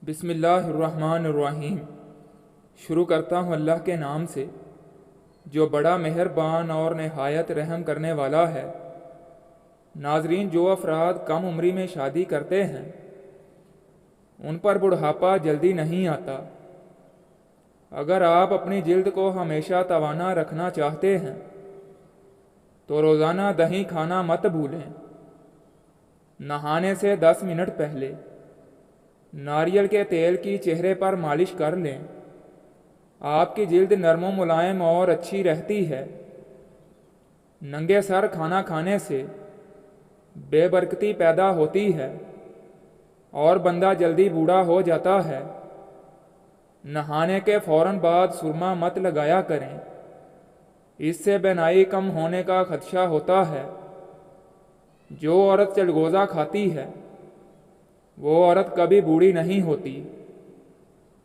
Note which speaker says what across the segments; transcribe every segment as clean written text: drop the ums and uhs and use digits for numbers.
Speaker 1: بسم اللہ الرحمن الرحیم۔ شروع کرتا ہوں اللہ کے نام سے جو بڑا مہربان اور نہایت رحم کرنے والا ہے۔ ناظرین، جو افراد کم عمری میں شادی کرتے ہیں ان پر بڑھاپا جلدی نہیں آتا۔ اگر آپ اپنی جلد کو ہمیشہ توانا رکھنا چاہتے ہیں تو روزانہ دہی کھانا مت بھولیں۔ نہانے سے 10 منٹ پہلے ناریل کے تیل کی چہرے پر مالش کر لیں۔ آپ کی جلد نرم و ملائم اور اچھی رہتی ہے۔ ننگے سر کھانا کھانے سے بے برکتی پیدا ہوتی ہے اور بندہ جلدی بوڑھا ہو جاتا ہے۔ نہانے کے فوراً بعد سرما مت لگایا کریں، اس سے بینائی کم ہونے کا خدشہ ہوتا ہے۔ جو عورت چلگوزہ کھاتی ہے وہ عورت کبھی بوڑھی نہیں ہوتی۔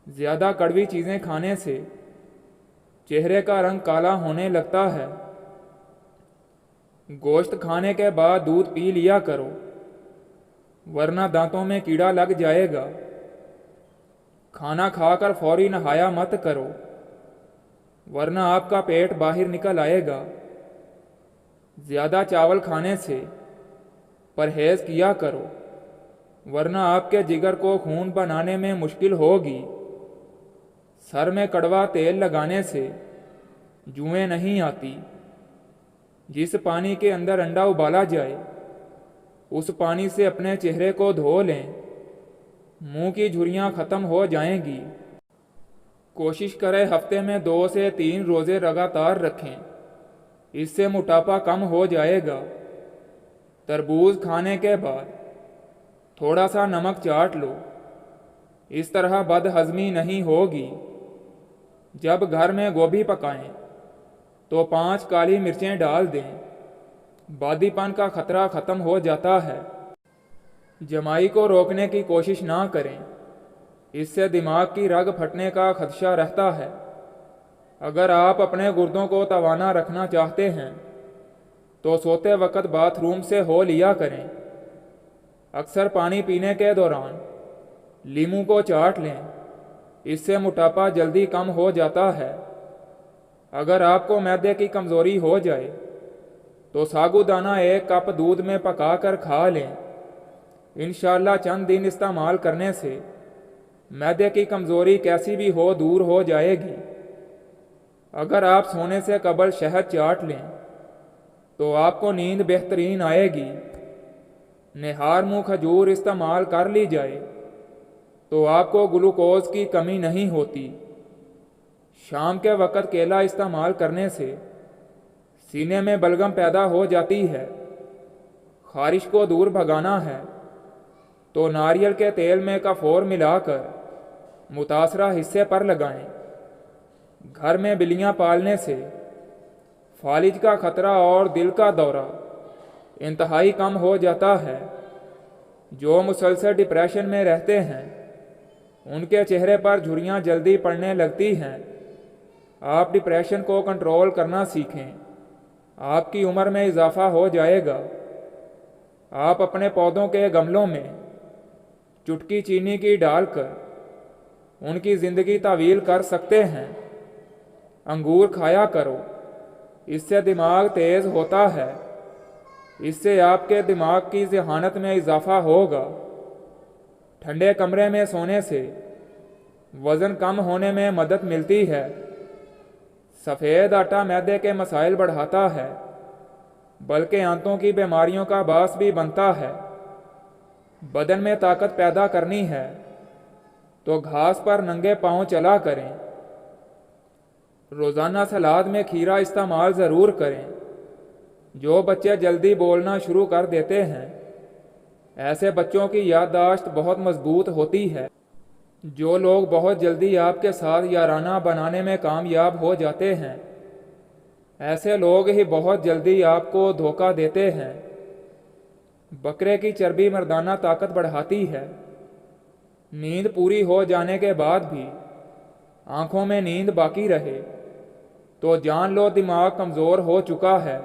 Speaker 1: زیادہ کڑوی چیزیں کھانے سے چہرے کا رنگ کالا ہونے لگتا ہے۔ گوشت کھانے کے بعد دودھ پی لیا کرو ورنہ دانتوں میں کیڑا لگ جائے گا۔ کھانا کھا کر فوری نہایا مت کرو ورنہ آپ کا پیٹ باہر نکل آئے گا۔ زیادہ چاول کھانے سے پرہیز کیا کرو ورنہ آپ کے جگر کو خون بنانے میں مشکل ہوگی۔ سر میں کڑوا تیل لگانے سے جوئیں نہیں آتی۔ جس پانی کے اندر انڈا ابالا جائے اس پانی سے اپنے چہرے کو دھو لیں، منہ کی جھریاں ختم ہو جائیں گی۔ کوشش کریں ہفتے میں 2 سے 3 روزے لگاتار رکھیں، اس سے موٹاپا کم ہو جائے گا۔ تربوز کھانے کے بعد تھوڑا سا نمک چاٹ لو، اس طرح بد ہضمی نہیں ہوگی۔ جب گھر میں گوبھی پکائیں تو 5 کالی مرچیں ڈال دیں، بادی پن کا خطرہ ختم ہو جاتا ہے۔ جمائی کو روکنے کی کوشش نہ کریں، اس سے دماغ کی رگ پھٹنے کا خدشہ رہتا ہے۔ اگر آپ اپنے گردوں کو توانا رکھنا چاہتے ہیں تو سوتے وقت باتھ روم سے ہو لیا کریں۔ اکثر پانی پینے کے دوران لیموں کو چاٹ لیں، اس سے موٹاپا جلدی کم ہو جاتا ہے۔ اگر آپ کو معدے کی کمزوری ہو جائے تو ساگو دانہ 1 کپ دودھ میں پکا کر کھا لیں۔ انشاءاللہ چند دن استعمال کرنے سے معدے کی کمزوری کیسی بھی ہو دور ہو جائے گی۔ اگر آپ سونے سے قبل شہد چاٹ لیں تو آپ کو نیند بہترین آئے گی۔ نہار منہ کھجور استعمال کر لی جائے تو آپ کو گلوکوز کی کمی نہیں ہوتی۔ شام کے وقت کیلا استعمال کرنے سے سینے میں بلغم پیدا ہو جاتی ہے۔ خارش کو دور بھگانا ہے تو ناریل کے تیل میں کافور ملا کر متاثرہ حصے پر لگائیں۔ گھر میں بلیاں پالنے سے فالج کا خطرہ اور دل کا دورہ انتہائی کم ہو جاتا ہے۔ جو مسلسل ڈپریشن میں رہتے ہیں ان کے چہرے پر جھریاں جلدی پڑنے لگتی ہیں۔ آپ ڈپریشن کو کنٹرول کرنا سیکھیں، آپ کی عمر میں اضافہ ہو جائے گا۔ آپ اپنے پودوں کے گملوں میں چٹکی چینی کی ڈال کر ان کی زندگی طویل کر سکتے ہیں۔ انگور کھایا کرو، اس سے دماغ تیز ہوتا ہے، اس سے آپ کے دماغ کی ذہانت میں اضافہ ہوگا۔ ٹھنڈے کمرے میں سونے سے وزن کم ہونے میں مدد ملتی ہے۔ سفید آٹا معدے کے مسائل بڑھاتا ہے بلکہ آنتوں کی بیماریوں کا باعث بھی بنتا ہے۔ بدن میں طاقت پیدا کرنی ہے تو گھاس پر ننگے پاؤں چلا کریں۔ روزانہ سلاد میں کھیرا استعمال ضرور کریں۔ جو بچے جلدی بولنا شروع کر دیتے ہیں ایسے بچوں کی یادداشت بہت مضبوط ہوتی ہے۔ جو لوگ بہت جلدی آپ کے ساتھ یارانہ بنانے میں کامیاب ہو جاتے ہیں ایسے لوگ ہی بہت جلدی آپ کو دھوکہ دیتے ہیں۔ بکرے کی چربی مردانہ طاقت بڑھاتی ہے۔ نیند پوری ہو جانے کے بعد بھی آنکھوں میں نیند باقی رہے تو جان لو دماغ کمزور ہو چکا ہے۔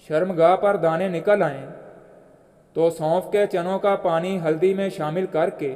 Speaker 1: شرمگاہ پر دانے نکل آئیں تو سونف کے چنوں کا پانی ہلدی میں شامل کر کے